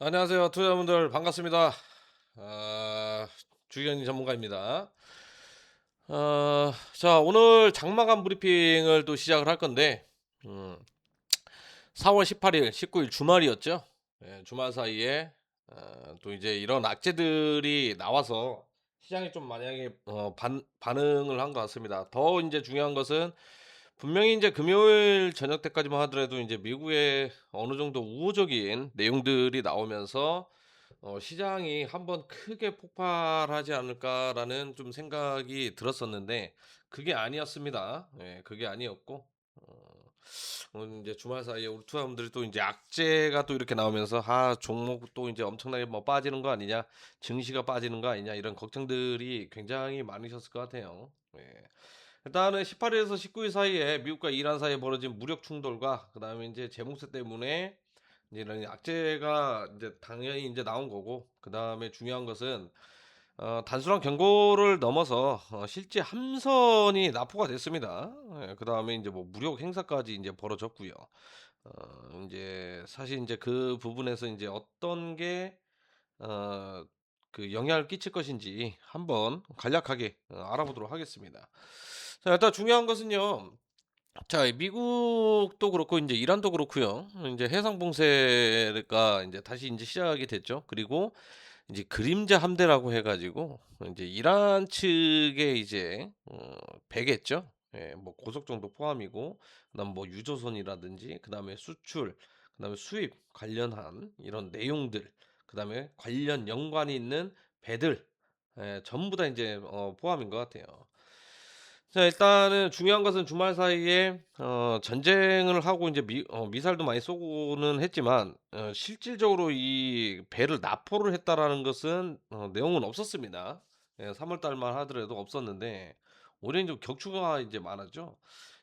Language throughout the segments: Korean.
안녕하세요. 투자자분들 반갑습니다. 주기현이 전문가입니다. 자, 오늘 장마감 브리핑을 또 시작을 할 건데, 4월 18일, 19일 주말이었죠. 예, 주말 사이에 또 이제 이런 악재들이 나와서 시장이 좀 만약에 반응을 한 것 같습니다. 더 이제 중요한 것은 분명히 이제 금요일 저녁 때까지만 하더라도 이제 미국의 어느 정도 우호적인 내용들이 나오면서 시장이 한번 크게 폭발하지 않을까라는 좀 생각이 들었었는데 그게 아니었습니다. 예, 그게 아니었고 오늘 인제 주말 사이에 우리 투자분들이 또 인제 악재가 또 이렇게 나오면서 '아 종목 또 인제 엄청나게 뭐 빠지는 거 아니냐. 증시가 빠지는 거 아니냐.' 이런 걱정들이 굉장히 많으셨을 것 같아요. 예. 일단은 18 일에서 19일 사이에 미국과 이란 사이에 벌어진 무력 충돌과 그다음에 인제 재무세 때문에 이제 이런 악재가 인제 당연히 인제 나온 거고, 그다음에 중요한 것은 단순한 경고를 넘어서 실제 함선이 납포가 됐습니다. 예, 그다음에 인제 뭐 무력 행사까지 인제 벌어졌고요. 인제 사실 인제 그 부분에서 인제 어떤 게 어 그 영향을 끼칠 것인지 한번 간략하게 알아보도록 하겠습니다. 자, 일단 중요한 것은요. 자, 이 미국도 그렇고 인제 이란도 그렇고요. 인제 해상 봉쇄가 인제 다시 인제 시작이 됐죠. 그리고 이제 그림자 함대라고 해 가지고 인제 이란 측에 이제 배겠죠. 예, 뭐 고속 정도 포함이고, 그다음 뭐 유조선이라든지 그다음에 수출, 그다음에 수입 관련한 이런 내용들, 그다음에 관련 연관이 있는 배들, 예, 전부 다 인제 포함인 것 같아요. 자, 일단은 중요한 것은 주말 사이에 전쟁을 하고 인제 미사일도 많이 쏘고는 했지만 실질적으로 이 배를 납포를 했다라는 것은 내용은 없었습니다. 예, 3월 달만 하더라도 없었는데 올해는 좀 격추가 이제 많았죠.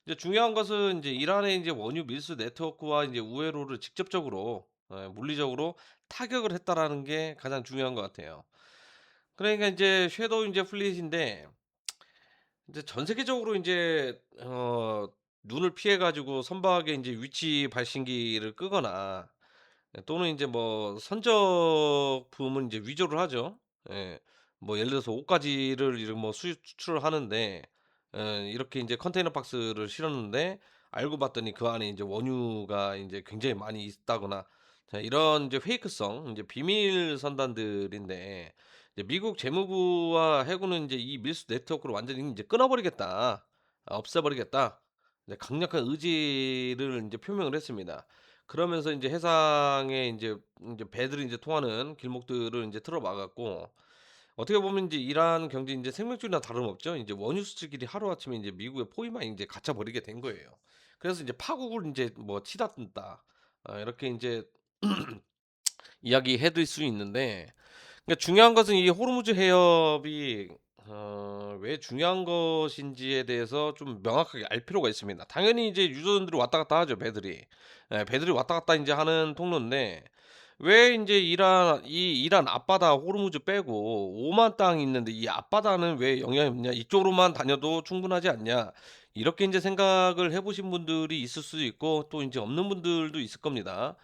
이제 중요한 것은 인제 이란의 인제 원유 밀수 네트워크와 인제 우회로를 직접적으로 물리적으로 타격을 했다라는 게 가장 중요한 것 같아요. 그러니까 인제 섀도우 인제 플릿인데 이제 전 세계적으로 인제 눈을 피해 가지고 선박에 인제 위치 발신기를 끄거나, 또는 인제 뭐 선적품은 인제 위조를 하죠. 예. 뭐 예를 들어서 옷가지를 이런 뭐 수출을 하는데 이렇게 인제 컨테이너 박스를 실었는데 알고 봤더니 그 안에 인제 원유가 인제 굉장히 많이 있다거나, 자 이런 인제 페이크성 인제 비밀 선단들인데, 이제 미국 재무부와 해군은 인제 "이 밀수 네트워크를 완전히 인제 끊어 버리겠다. 없애 버리겠다." 이제 강력한 의지를 인제 표명을 했습니다. 그러면서 인제 해상에 인제 배들이 인제 통하는 길목들을 인제 틀어 막았고, 어떻게 보면 인제 이란 경제 인제 생명줄이나 다름없죠. 인제 원유 수출길이 하루아침에 인제 미국의 포위망에 인제 갇혀 버리게 된 거예요. 그래서 인제 파국을 인제 뭐 치닫는다, 이렇게 인제 이야기해 드릴 수 있는데, 그러니까 중요한 것은 이 호르무즈 해협이 왜 중요한 것인지에 대해서 좀 명확하게 알 필요가 있습니다. 당연히 이제 유저들이 왔다 갔다 하죠, 배들이. 예, 배들이 왔다 갔다 인제 하는 통로인데, 왜 인제 이란 앞바다 호르무즈 빼고 오만 땅이 있는데 이 앞바다는 왜 영향이 없냐, 이쪽으로만 다녀도 충분하지 않냐, 이렇게 인제 생각을 해 보신 분들이 있을 수도 있고 또 인제 없는 분들도 있을 겁니다.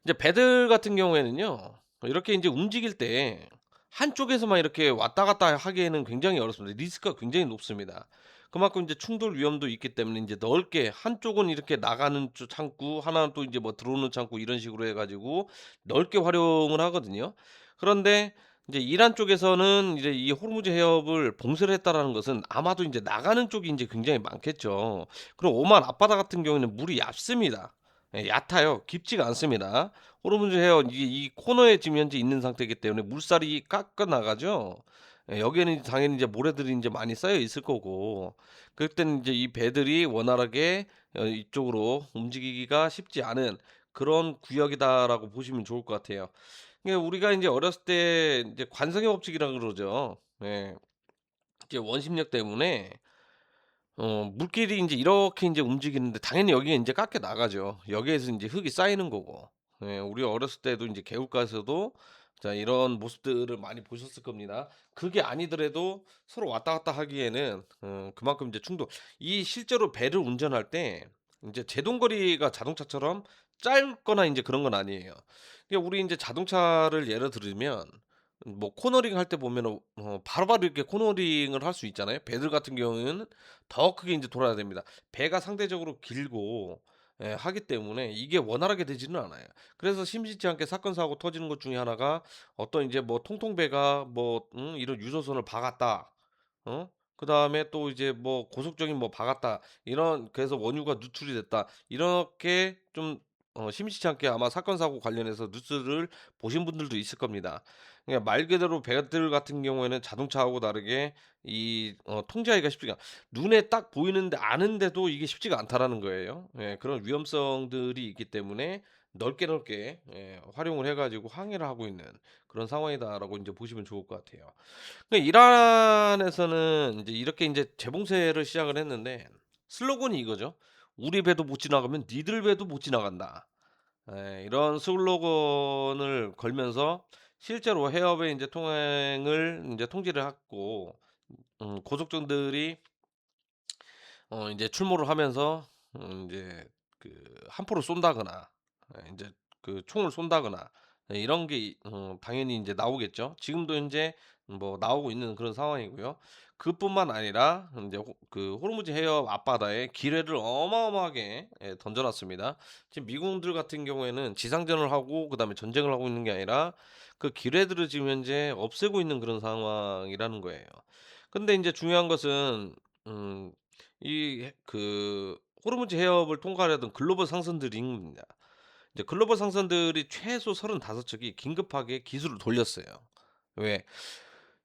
이제 배들 같은 경우에는요, 이렇게 인제 움직일 때 한쪽에서만 이렇게 왔다 갔다 하기에는 굉장히 어렵습니다. 리스크가 굉장히 높습니다. 그만큼 인제 충돌 위험도 있기 때문에 인제 넓게 한쪽은 이렇게 나가는 창구, 하나는 또 인제 뭐 들어오는 창구, 이런 식으로 해 가지고 넓게 활용을 하거든요. 그런데 인제 이란 쪽에서는 이제 이 호르무즈 해협을 봉쇄를 했다라는 것은 아마도 인제 나가는 쪽이 인제 굉장히 많겠죠. 그리고 오만 앞바다 같은 경우에는 물이 얕습니다. 예, 얕아요. 깊지가 않습니다. 호르무즈 해협 이 코너에 지금 현재 있는 상태이기 때문에 물살이 깎아 나가죠. 예, 여기에는 당연히 이제 모래들이 인제 많이 쌓여 있을 거고, 그럴 때는 인제 이 배들이 원활하게 이쪽으로 움직이기가 쉽지 않은 그런 구역이다라고 보시면 좋을 것 같아요. 그러니까 우리가 인제 어렸을 때 인제 관성의 법칙이라 그러죠. 예. 이제 원심력 때문에 물길이 인제 이렇게 인제 움직이는데 당연히 여기가 인제 깎여 나가죠. 여기에서 인제 흙이 쌓이는 거고. 예, 우리 어렸을 때도 인제 개울가에서도 자 이런 모습들을 많이 보셨을 겁니다. 그게 아니더라도 서로 왔다 갔다 하기에는 그만큼 이제 충돌, 이 실제로 배를 운전할 때 인제 제동거리가 자동차처럼 짧거나 인제 그런 건 아니에요. 그러니까 우리 인제 자동차를 예를 들면 뭐 코너링 할 때 보면은 바로바로 이렇게 코너링을 할 수 있잖아요. 배들 같은 경우에는 더 크게 인제 돌아야 됩니다. 배가 상대적으로 길고 하기 때문에 이게 원활하게 되지는 않아요. 그래서 심심치 않게 사건 사고 터지는 것 중에 하나가 어떤 인제 뭐 통통배가 뭐 이런 유조선을 박았다. 어? 그다음에 또 이제 뭐 고속적인 뭐 박았다. 이런 그래서 원유가 누출이 됐다. 이렇게 좀 심심치 않게 아마 사건 사고 관련해서 뉴스를 보신 분들도 있을 겁니다. 그러니까 말 그대로 배들 같은 경우에는 자동차하고 다르게 이 통제하기가 쉽지가 눈에 딱 보이는데 아는데도 이게 쉽지가 않다라는 거예요. 예. 그런 위험성들이 있기 때문에 넓게 넓게 활용을 해 가지고 항해를 하고 있는 그런 상황이다라고 인제 보시면 좋을 것 같아요. 그 이란에서는 인제 이렇게 인제 재봉쇄를 시작을 했는데 슬로건이 이거죠. "우리 배도 못 지나가면 니들 배도 못 지나간다." 이런 슬로건을 걸면서 실제로 해협의 인제 통행을 인제 통제를 했고 고속정들이 인제 출몰을 하면서 인제 그 함포를 쏜다거나 인제 그 총을 쏜다거나 이런 게 당연히 인제 나오겠죠. 지금도 인제 뭐 나오고 있는 그런 상황이고요. 그뿐만 아니라 인제 호르무즈 해협 앞바다에 기뢰를 어마어마하게 던져 놨습니다. 지금 미군들 같은 경우에는 지상전을 하고 그다음에 전쟁을 하고 있는 게 아니라 그 기뢰들을 지금 현재 없애고 있는 그런 상황이라는 거예요. 근데 인제 중요한 것은 음 호르무즈 해협을 통과하려던 글로벌 상선들입니다. 이제 글로벌 상선들이 최소 35척이 긴급하게 기술을 돌렸어요. 왜?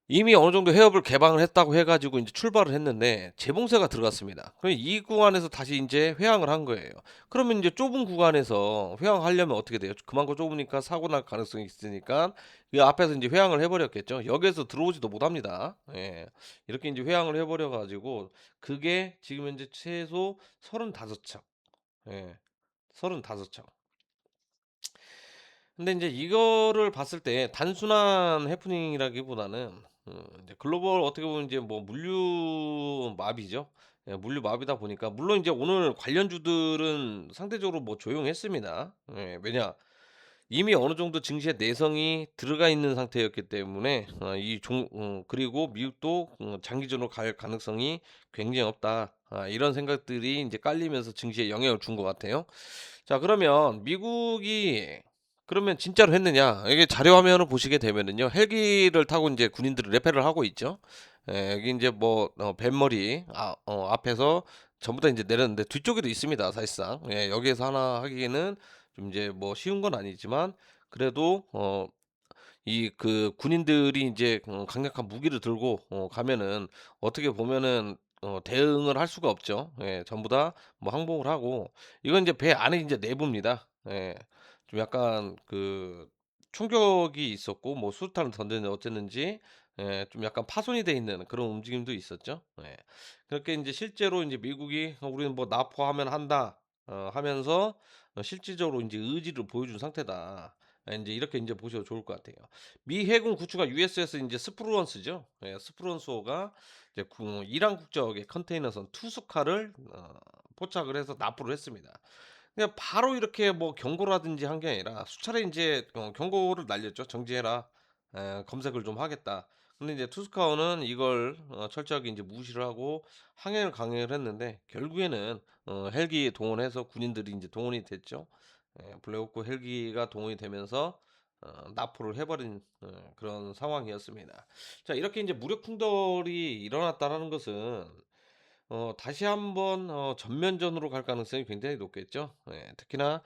이미 어느 정도 해협을 개방을 했다고 해 가지고 인제 출발을 했는데 재봉쇄가 들어갔습니다. 그럼 이 구간에서 다시 인제 회항을 한 거예요. 그러면 인제 좁은 구간에서 회항하려면 어떻게 돼요? 그만큼 좁으니까 사고 날 가능성이 있으니까 그 앞에서 인제 회항을 해 버렸겠죠. 역에서 들어오지도 못합니다. 예. 이렇게 인제 회항을 해 버려 가지고 그게 지금 현재 최소 35척. 예. 35척. 근데 인제 이거를 봤을 때 단순한 해프닝이라기보다는 인제 글로벌 어떻게 보면 이제 뭐 물류 마비죠. 예 물류 마비다 보니까 물론 인제 오늘 관련주들은 상대적으로 뭐 조용했습니다. 예 왜냐 이미 어느 정도 증시에 내성이 들어가 있는 상태였기 때문에 그리고 미국도 장기전으로 갈 가능성이 굉장히 없다. 이런 생각들이 인제 깔리면서 증시에 영향을 준 것 같아요. 자 그러면 미국이 그러면 진짜로 했느냐? 이게 자료 화면을 보시게 되면은요. 헬기를 타고 인제 군인들이 레페를 하고 있죠. 여기 인제 뭐 뱃머리 앞에서 전부 다 인제 내렸는데 뒤쪽에도 있습니다 사실상. 여기에서 하나 하기에는 좀 이제 뭐 쉬운 건 아니지만 그래도 군인들이 인제 강력한 무기를 들고 가면은 어떻게 보면은 대응을 할 수가 없죠. 전부 다 뭐 항복을 하고 이건 인제 배 안에 인제 내부입니다. 좀 약간 충격이 있었고 뭐 수류탄을 던졌는지 어쨌는지 좀 약간 파손이 돼 있는 그런 움직임도 있었죠. 그렇게 인제 실제로 인제 미국이 우리는 뭐 납포하면 한다." 하면서 실질적으로 인제 의지를 보여준 상태다. 인제 이렇게 인제 보셔도 좋을 것 같아요. 미 해군 구축한 USS 인제 스프루언스죠. 스프런소가 이제 이란 국적의 컨테이너선 투스카를 포착을 해서 납부를 했습니다. 그냥 바로 이렇게 뭐 경고라든지 한 게 아니라 수차례 인제 경고를 날렸죠. "정지해라. 검색을 좀 하겠다." 근데 이제 투스카우는 이걸 철저하게 인제 무시를 하고 항해를 강행을 했는데 결국에는 헬기 동원해서 군인들이 인제 동원이 됐죠. 블랙호크 헬기가 동원이 되면서 납포를 해 버린 그런 상황이었습니다. 자 이렇게 인제 무력 충돌이 일어났다라는 것은 다시 한번 전면전으로 갈 가능성이 굉장히 높겠죠. 특히나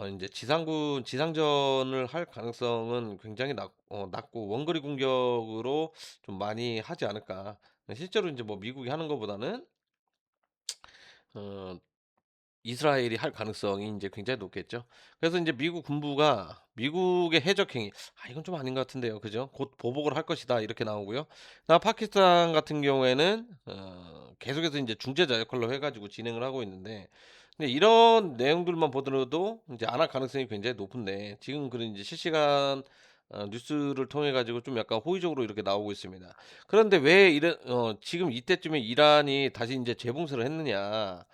인제 지상전을 할 가능성은 굉장히 낮고 원거리 공격으로 좀 많이 하지 않을까. 실제로 인제 뭐 미국이 하는 것보다는 어 이스라엘이 할 가능성이 인제 굉장히 높겠죠. 그래서 인제 미국 군부가 미국의 해적 행위 '아 이건 좀 아닌 것 같은데요.' 그죠? "곧 보복을 할 것이다." 이렇게 나오고요. 파키스탄 같은 경우에는 계속해서 인제 중재자 역할로 해 가지고 진행을 하고 있는데 근데 이런 내용들만 보더라도 인제 안 할 가능성이 굉장히 높은데 지금 그런 인제 실시간 뉴스를 통해 가지고 좀 약간 호의적으로 이렇게 나오고 있습니다. 그런데 왜 지금 이때쯤에 이란이 다시 인제 재봉쇄를 했느냐.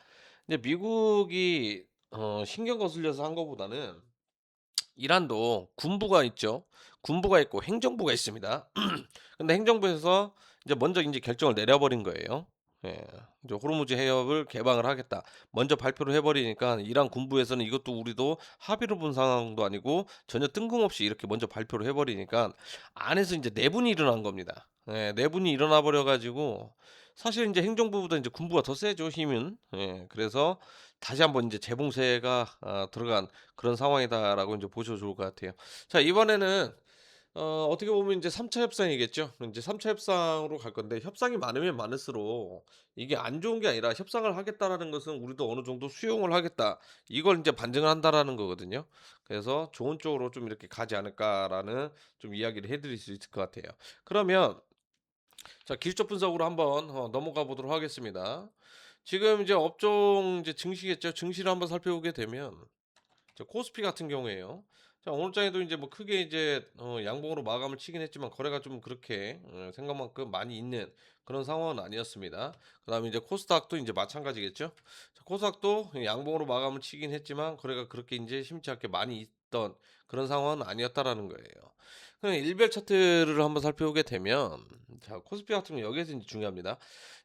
근데 미국이 신경 거슬려서 한 거보다는 이란도 군부가 있죠. 군부가 있고 행정부가 있습니다. 근데 행정부에서 이제 먼저 인제 결정을 내려버린 거예요. 예. 이제 호르무즈 해협을 개방을 하겠다. 먼저 발표를 해 버리니까 이란 군부에서는 이것도 우리도 합의를 본 상황도 아니고 전혀 뜬금없이 이렇게 먼저 발표를 해 버리니까 안에서 인제 내분이 일어난 겁니다. 예. 내분이 일어나 버려 가지고 사실 인제 행정부보다 인제 군부가 더 세죠, 힘은. 예. 그래서 다시 한번 인제 재봉쇄가 들어간 그런 상황이다라고 인제 보셔도 좋을 것 같아요. 자, 이번에는 어떻게 보면 이제 3차 협상이겠죠. 이제3차 협상으로 갈 건데 협상이 많으면 많을수록 이게 안 좋은 게 아니라 협상을 하겠다라는 것은 우리도 어느 정도 수용을 하겠다. 이걸 인제 반증을 한다라는 거거든요. 그래서 '좋은 쪽으로 좀 이렇게 가지 않을까.'라는 좀 이야기를 해 드릴 수 있을 것 같아요. 그러면 자, 기술적 분석으로 한번 넘어가 보도록 하겠습니다. 지금 이제 업종 이제 증시겠죠. 증시를 한번 살펴보게 되면 저 코스피 같은 경우에요. 자, 오늘 장에도 이제 뭐 크게 이제 양봉으로 마감을 치긴 했지만 거래가 좀 그렇게 생각만큼 많이 있는 그런 상황은 아니었습니다. 그다음에 이제 코스닥도 이제 마찬가지겠죠. 자, 코스닥도 양봉으로 마감을 치긴 했지만 거래가 그렇게 이제 심치 않게 많이 있던 그런 상황은 아니었다라는 거예요. 그럼 일별 차트를 한번 살펴보게 되면 자, 코스피 같은 경우 여기에서 이제 중요합니다.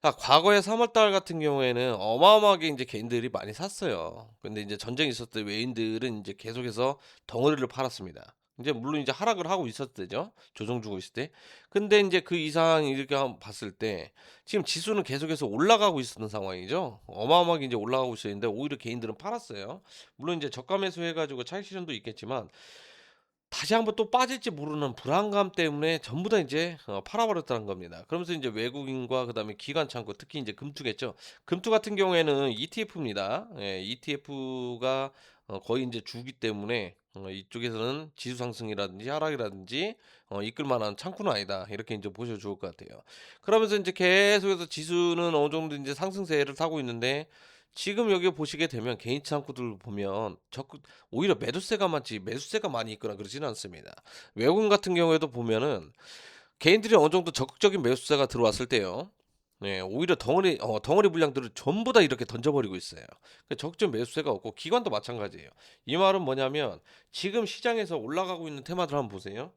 자, 과거에 3월 달 같은 경우에는 어마어마하게 인제 개인들이 많이 샀어요. 근데 인제 전쟁이 있었을 때 외인들은 인제 계속해서 덩어리를 팔았습니다. 인제 물론 이제 하락을 하고 있었을 때죠, 조정 주고 있을 때. 근데 인제 그 이상 이렇게 봤을 때 지금 지수는 계속해서 올라가고 있었던 상황이죠. 어마어마하게 인제 올라가고 있었는데 오히려 개인들은 팔았어요. 물론 인제 저가 매수해 가지고 차익 실현도 있겠지만 다시 한번 또 빠질지 모르는 불안감 때문에 전부 다 인제 팔아 버렸다는 겁니다. 그러면서 인제 외국인과 그다음에 기관 창구 특히 인제 금투겠죠. 금투 같은 경우에는 ETF입니다. 예, ETF가 거의 인제 주기 때문에 이쪽에서는 지수 상승이라든지 하락이라든지 이끌 만한 창구는 아니다. 이렇게 인제 보셔도 좋을 것 같아요. 그러면서 인제 계속해서 지수는 어느 정도 인제 상승세를 타고 있는데 지금 여기 보시게 되면 개인 창구들 보면 적극 오히려 매도세가 많지 매수세가 많이 있거나 그러지는 않습니다. 외국인 같은 경우에도 보면은 개인들이 어느 정도 적극적인 매수세가 들어왔을 때요. 네, 오히려 덩어리 물량들을 전부 다 이렇게 던져 버리고 있어요. 적극적 매수세가 없고 기관도 마찬가지예요. 이 말은 뭐냐면 지금 시장에서 올라가고 있는 테마들 한번 보세요.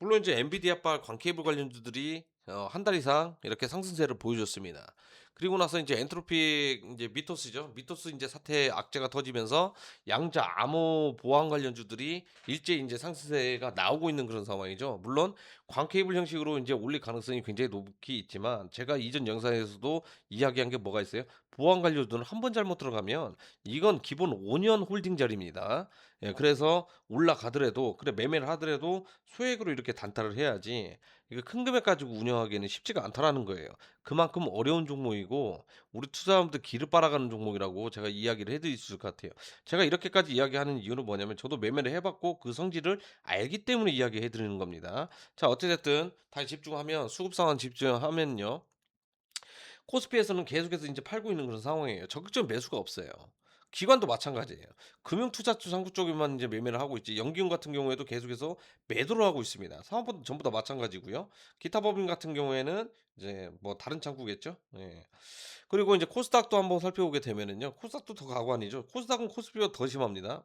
물론 이제 엔비디아발 광케이블 관련주들이 한 달 이상 이렇게 상승세를 보여줬습니다. 그리고 나서 이제 엔트로피 이제 미토스죠. 미토스 인제 사태 악재가 터지면서 양자 암호 보안 관련주들이 일제히 인제 상승세가 나오고 있는 그런 상황이죠. 물론 광케이블 형식으로 인제 올릴 가능성이 굉장히 높이 있지만 제가 이전 영상에서도 이야기한 게 뭐가 있어요? 보안 관련주는 한 번 잘못 들어가면 이건 기본 5년 홀딩 자리입니다. 예, 그래서 올라가더라도 그래 매매를 하더라도 소액으로 이렇게 단타를 해야지 이거 큰 금액 가지고 운영하기에는 쉽지가 않다라는 거예요. 그만큼 어려운 종목이고 우리 투자자분들 기를 빨아가는 종목이라고 제가 이야기를 해 드릴 수 있을 것 같아요. 제가 이렇게까지 이야기하는 이유는 뭐냐면 저도 매매를 해 봤고 그 성질을 알기 때문에 이야기해 드리는 겁니다. 자, 어찌 됐든 다시 집중하면 수급 상황 집중하면요. 코스피에서는 계속해서 인제 팔고 있는 그런 상황이에요. 적극적인 매수가 없어요. 기관도 마찬가지예요. 금융투자주 상구 쪽에만 인제 매매를 하고 있지 연기금 같은 경우에도 계속해서 매도를 하고 있습니다. 사모펀드 전부 다 마찬가지고요. 기타 법인 같은 경우에는 이제 뭐 다른 창구겠죠. 예. 그리고 인제 코스닥도 한번 살펴보게 되면은요. 코스닥도 더 가관이죠. 코스닥은 코스피보다 더 심합니다.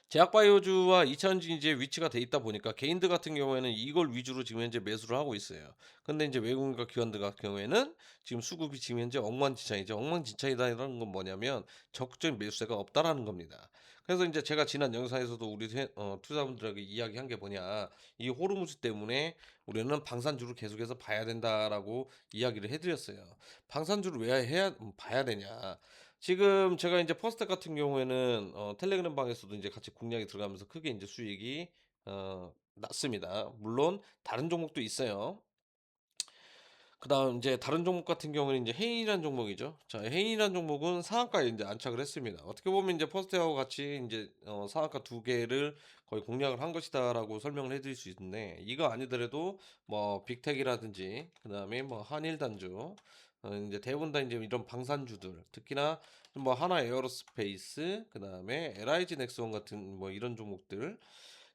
제약바이오주와 2차전지 이제 위치가 돼 있다 보니까 개인들 같은 경우에는 이걸 위주로 지금 현재 매수를 하고 있어요. 근데 인제 외국인과 기관들 같은 경우에는 지금 수급이 지금 현재 엉망진창이죠. 엉망진창이다라는 건 뭐냐면 적극적인 매수세가 없다라는 겁니다. 그래서 인제 제가 지난 영상에서도 우리 투자분들에게 이야기한 게 뭐냐. "이 호르무즈 때문에 우리는 방산주를 계속해서 봐야 된다."라고 이야기를 해 드렸어요. 방산주를 왜 봐야 되냐. 지금 제가 인제 퍼스텍 같은 경우에는 텔레그램 방에서도 인제 같이 공략이 들어가면서 크게 인제 수익이 났습니다. 물론 다른 종목도 있어요. 그다음 인제 다른 종목 같은 경우는 인제 헤인이라는 종목이죠. 자, 헤인이라는 종목은 상한가에 인제 안착을 했습니다. 어떻게 보면 인제 퍼스텍하고 같이 인제 상한가 두 개를 거의 공략을 한 것이다라고 설명을 해 드릴 수 있는데 이거 아니더라도 뭐 빅텍이라든지 그다음에 뭐 한일단주 인제 대부분 다 인제 이런 방산주들 특히나 뭐 하나 에어로스페이스 그다음에 LIG 넥스원 같은 뭐 이런 종목들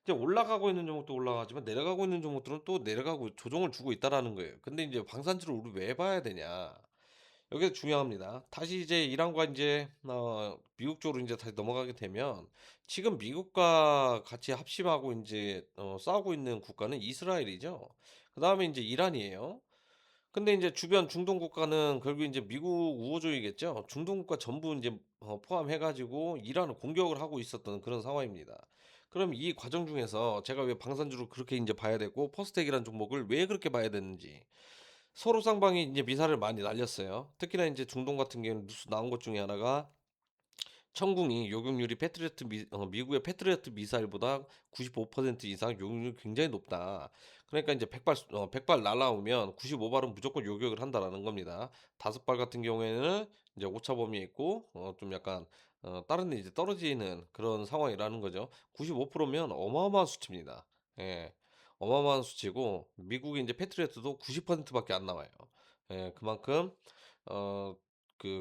이제 올라가고 있는 종목도 올라가지만 내려가고 있는 종목들은 또 내려가고 조정을 주고 있다라는 거예요. 근데 인제 방산주를 우리 왜 봐야 되냐. 여기서 중요합니다. 다시 이제 이란과 인제 미국 쪽으로 인제 다시 넘어가게 되면 지금 미국과 같이 합심하고 인제 싸우고 있는 국가는 이스라엘이죠. 그다음에 인제 이란이에요. 근데 인제 주변 중동 국가는 결국 인제 미국 우호적이겠죠. 중동 국가 전부 인제 포함해 가지고 이란을 공격을 하고 있었던 그런 상황입니다. 그럼 이 과정 중에서 제가 왜 방산주를 그렇게 인제 봐야 되고 퍼스텍이라는 종목을 왜 그렇게 봐야 되는지. 서로 쌍방이 인제 미사일을 많이 날렸어요. 특히나 인제 중동 같은 경우에는 뉴스 나온 것 중에 하나가 천궁이 요격률이 미국의 패트리어트 미사일보다 95% 이상 요격률이 굉장히 높다. 그러니까 인제 100발 날아오면 95 발은 무조건 요격을 한다라는 겁니다. 5발 같은 경우에는 이제 오차 범위에 있고 좀 약간 다른 데 이제 떨어지는 그런 상황이라는 거죠. 95% 면 어마어마한 수치입니다. 예. 어마어마한 수치고 미국의 인제 패트리어트도 90% 밖에 안 나와요. 예. 그만큼 어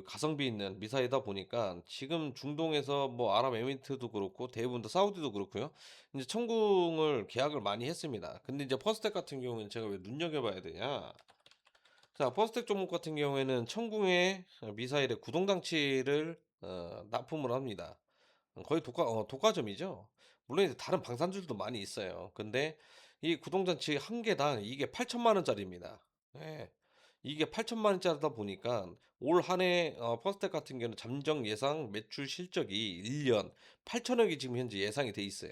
가성비 있는 미사일이다 보니까 지금 중동에서 뭐 아랍에미리트도 그렇고 대부분 다 사우디도 그렇고요. 인제 천궁을 계약을 많이 했습니다. 근데 이제 퍼스텍 같은 경우에는 제가 왜 눈여겨봐야 되냐. 자, 퍼스텍 종목 같은 경우에는 천궁의 미사일의 구동장치를 납품을 합니다. 거의 독과점이죠. 물론 이제 다른 방산주들도 많이 있어요. 근데 이 구동장치 한 개당 이게 8천만 원짜리입니다. 예. 이게 8천만 원짜리다 보니까 올 한 해 퍼스텍 같은 경우는 잠정 예상 매출 실적이 1년 8천억이 지금 현재 예상이 돼 있어요.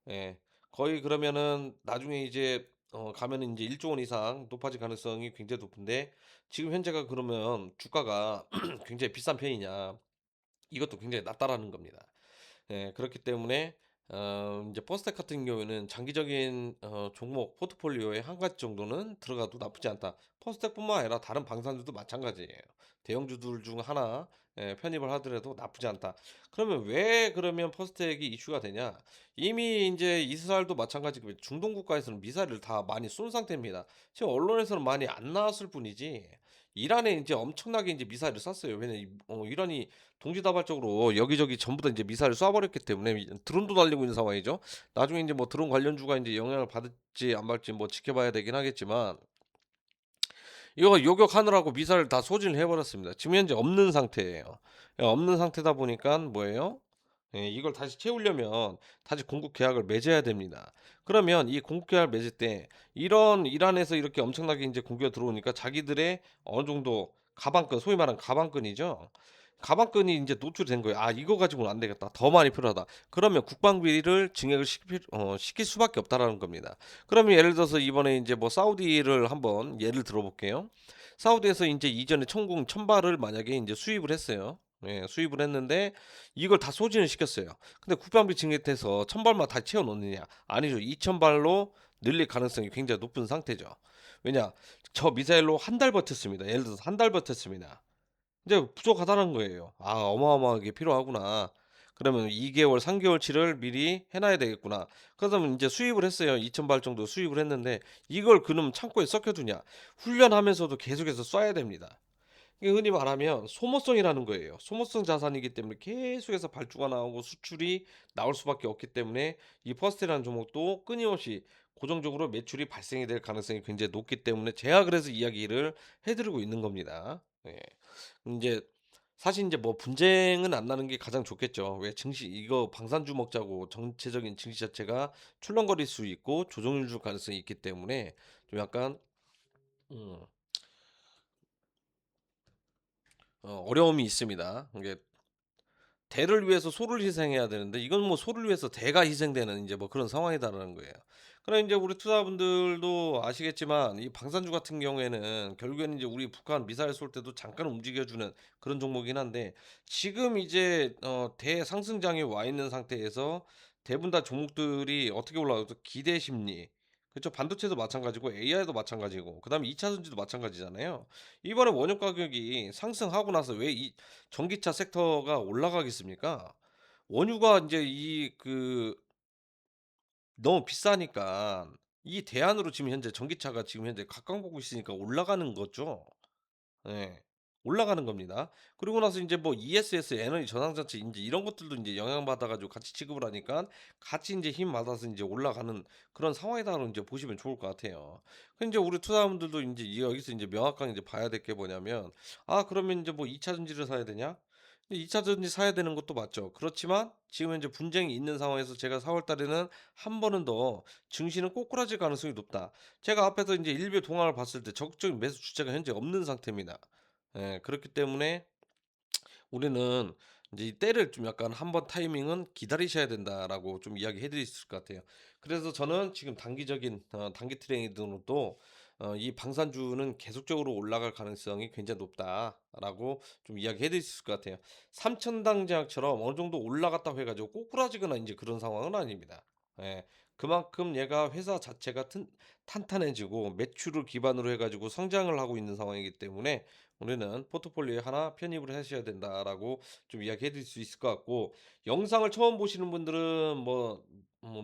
예. 거의 그러면은 나중에 이제 가면은 인제 1조 원 이상 높아질 가능성이 굉장히 높은데 지금 현재가 그러면 주가가 굉장히 비싼 편이냐, 이것도 굉장히 낮다라는 겁니다. 예. 그렇기 때문에 인제 퍼스텍 같은 경우에는 장기적인 종목 포트폴리오에 한 가지 정도는 들어가도 나쁘지 않다. 퍼스텍뿐만 아니라 다른 방산주도 마찬가지예요. 대형주들 중 하나 편입을 하더라도 나쁘지 않다. 그러면 왜 그러면 퍼스텍이 이슈가 되냐? 이미 인제 이스라엘도 마찬가지고 중동 국가에서는 미사일을 다 많이 쏜 상태입니다. 지금 언론에서는 많이 안 나왔을 뿐이지 이란에 인제 엄청나게 인제 미사일을 쐈어요. 왜냐면 이란이 동시다발적으로 여기저기 전부 다 인제 미사일을 쏴 버렸기 때문에 드론도 날리고 있는 상황이죠. 나중에 인제 뭐 드론 관련주가 인제 영향을 받을지 안 받을지 뭐 지켜봐야 되긴 하겠지만 이거 요격하느라고 미사일을 다 소진을 해 버렸습니다. 지금 현재 없는 상태예요. 예, 없는 상태다 보니깐 뭐예요? 예, 이걸 다시 채우려면 다시 공급 계약을 맺어야 됩니다. 그러면 이 공급 계약을 맺을 때 이런 이란에서 이렇게 엄청나게 인제 공격이 들어오니까 자기들의 어느 정도 가방끈, 소위 말하는 가방끈이죠. 가방끈이 인제 노출된 거예요. '아, 이거 가지고는 안 되겠다. 더 많이 필요하다.' 그러면 국방비를 증액을 시킬 수밖에 없다라는 겁니다. 그러면 예를 들어서 이번에 인제 뭐 사우디를 한번 예를 들어 볼게요. 사우디에서 인제 이전에 천궁 1000 발을 만약에 인제 수입을 했어요. 예, 수입을 했는데 이걸 다 소진을 시켰어요. 근데 국방비 증액돼서 1000 발만 다 채워 넣느냐? 아니죠. 2000 발로 늘릴 가능성이 굉장히 높은 상태죠. 왜냐? 저 미사일로 한 달 버텼습니다. 예를 들어서 한 달 버텼습니다. 이제 부족하다는 거예요. '아, 어마어마하게 필요하구나. 그러면 2 개월, 3 개월치를 미리 해 놔야 되겠구나.' 그러면 인제 수입을 했어요. 2000발 정도 수입을 했는데 이걸 그럼 창고에 썩혀 두냐? 훈련하면서도 계속해서 쏴야 됩니다. 이게 흔히 말하면 소모성이라는 거예요. 소모성 자산이기 때문에 계속해서 발주가 나오고 수출이 나올 수밖에 없기 때문에 이 퍼스트라는 종목도 끊임없이 고정적으로 매출이 발생이 될 가능성이 굉장히 높기 때문에 제가 그래서 이야기를 해 드리고 있는 겁니다. 예. 인제 사실 인제 뭐 분쟁은 안 나는 게 가장 좋겠죠. 왜 증시 이거 방산주 먹자고 전체적인 증시 자체가 출렁거릴 수 있고 조정을 줄 가능성이 있기 때문에 좀 약간 음 어려움이 있습니다. 이게 대를 위해서 소를 희생해야 되는데 이건 뭐 소를 위해서 대가 희생되는 인제 뭐 그런 상황이다라는 거예요. 그럼 인제 우리 투자분들도 아시겠지만 이 방산주 같은 경우에는 결국에는 이제 우리 북한 미사일 쏠 때도 잠깐 움직여 주는 그런 종목이긴 한데 지금 이제 대상승장에 와 있는 상태에서 대부분 다 종목들이 어떻게 올라가도 기대 심리, 그쵸. 반도체도 마찬가지고 AI도 마찬가지고 그다음에 2차 전지도 마찬가지잖아요. 이번에 원유 가격이 상승하고 나서 왜 이 전기차 섹터가 올라가겠습니까? 원유가 인제 너무 비싸니까 이 대안으로 지금 현재 전기차가 지금 현재 각광받고 있으니까 올라가는 거죠. 예. 올라가는 겁니다. 그리고 나서 인제 뭐 ESS 에너지 저장 장치 인제 이런 것들도 인제 영향받아 가지고 같이 지급을 하니깐 같이 인제 힘 받아서 인제 올라가는 그런 상황이다라고 인제 보시면 좋을 것 같아요. 그 인제 우리 투자자분들도 인제 여기서 인제 명확하게 인제 봐야 될 게 뭐냐면 '아 그러면 인제 뭐 2차 전지를 사야 되냐?' 2차 전지 사야 되는 것도 맞죠. 그렇지만 지금 현재 분쟁이 있는 상황에서 제가 4월 달에는 한 번은 더 증시는 꼬꾸라질 가능성이 높다. 제가 앞에서 인제 일부 동향을 봤을 때 적극적인 매수 주체가 현재 없는 상태입니다. 예. 그렇기 때문에 우리는 이제 이 때를 좀 약간 한번 타이밍은 기다리셔야 된다."라고 좀 이야기해 드릴 수 있을 것 같아요. 그래서 저는 지금 단기적인 단기 트레이드로도 "이 방산주는 계속적으로 올라갈 가능성이 굉장히 높다."라고 좀 이야기해 드릴 수 있을 것 같아요. 삼천당 제약처럼 어느 정도 올라갔다고 해 가지고 꼬꾸라지거나 인제 그런 상황은 아닙니다. 예. 그만큼 얘가 회사 자체가 튼 탄탄해지고 매출을 기반으로 해 가지고 성장을 하고 있는 상황이기 때문에 우리는 "포트폴리오에 하나 편입을 하셔야 된다."라고 좀 이야기해 드릴 수 있을 것 같고, 영상을 처음 보시는 분들은 뭐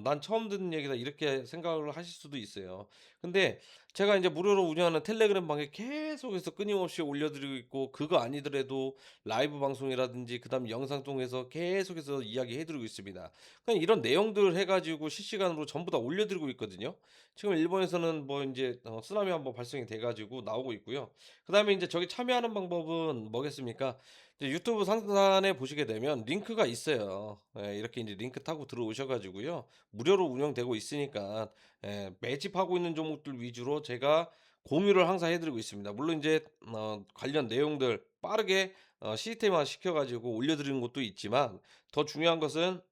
'난 처음 듣는 얘기다.' 이렇게 생각을 하실 수도 있어요. 근데 제가 인제 무료로 운영하는 텔레그램 방에 계속해서 끊임없이 올려 드리고 있고, 그거 아니더라도 라이브 방송이라든지 그다음에 영상 통해서 계속해서 이야기해 드리고 있습니다. 그냥 이런 내용들을 해 가지고 실시간으로 전부 다 올려 드리고 있거든요. 지금 일본에서는 뭐 인제 쓰나미 한번 발생이 돼 가지고 나오고 있고요. 그다음에 인제 저기 참여하는 방법은 뭐겠습니까? 이제 유튜브 상단에 보시게 되면 링크가 있어요. 예, 이렇게 인제 링크 타고 들어오셔 가지고요. 무료로 운영되고 있으니까 매집하고 있는 종목들 위주로 제가 공유를 항상 해 드리고 있습니다. 물론 인제 관련 내용들 빠르게 시스템화 시켜 가지고 올려 드리는 것도 있지만, 더 중요한 것은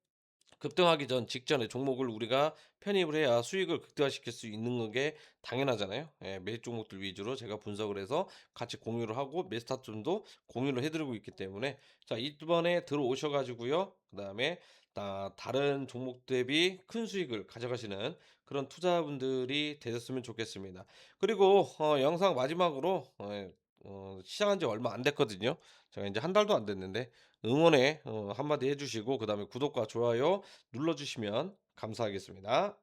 급등하기 직전에 종목을 우리가 편입을 해야 수익을 극대화시킬 수 있는 게 당연하잖아요. 예, 매수 종목들 위주로 제가 분석을 해서 같이 공유를 하고 매스타점도 공유를 해 드리고 있기 때문에, 자 이번에 들어오셔 가지고요. 그다음에 다른 종목 대비 큰 수익을 가져가시는 그런 투자분들이 되셨으면 좋겠습니다. 그리고 영상 마지막으로 시작한 지 얼마 안 됐거든요. 제가 이제 한 달도 안 됐는데 응원의 한마디 해 주시고 그다음에 구독과 좋아요 눌러 주시면 감사하겠습니다.